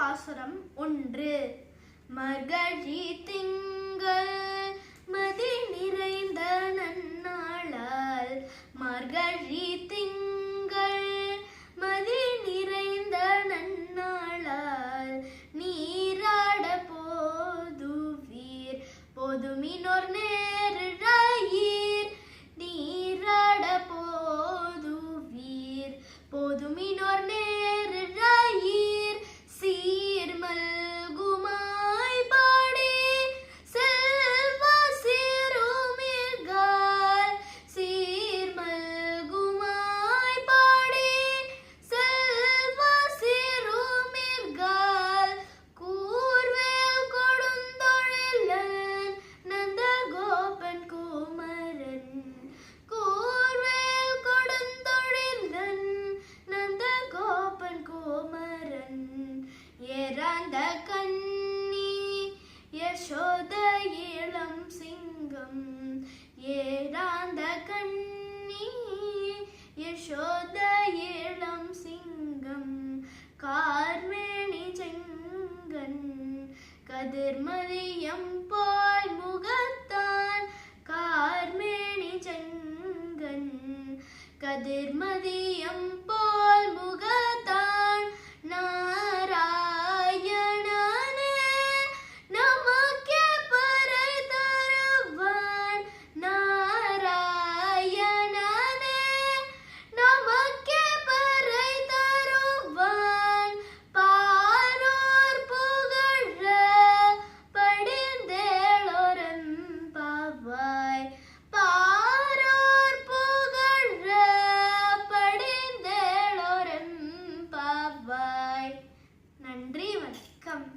பாசுரம் 1. மர்கழி திங்கள் மதி நிறைந்த நன்னாளால் மார்கழி திங்கள் மதி நிறைந்த நன்னாளால் நீராட போதுவீர் போதுமினோர் நேரிழையீர் நீராட போதுவீர் போதுமினோர் நேரிழையீர் சீர்மல்குமாய் பாடி செல்வ சிறுமிர்கால் சீர்மல்குமாய் பாடி செல்வ சிறுமிர்கால் கூர்வேல் கொடுந்தொழிலன் நந்தகோபன் குமரன் கூர்வேல் கொடுந்தொழிலன் நந்தகோபன் குமரன் ஏறாந்த கண்ணி யசோத இளம் சிங்கம் ஏறாந்த கண்ணி யசோத இளம் சிங்கம் கார்மேனி செங்கன் கதிர்மதியம் போல் முகத்தான் கார்மேனி செங்கன் கதிர்மதியம் போல் முகத்தான் நாராயணனே நமக்கே பறை தருவான் நாராயணனே நமக்கே பறை தருவான் பாரோர் புகழ படிந்தேளோரம் பாவாய் பாரோர் புகழ படிந்தேளோரம் பாவாய். நன்றி, வணக்கம்.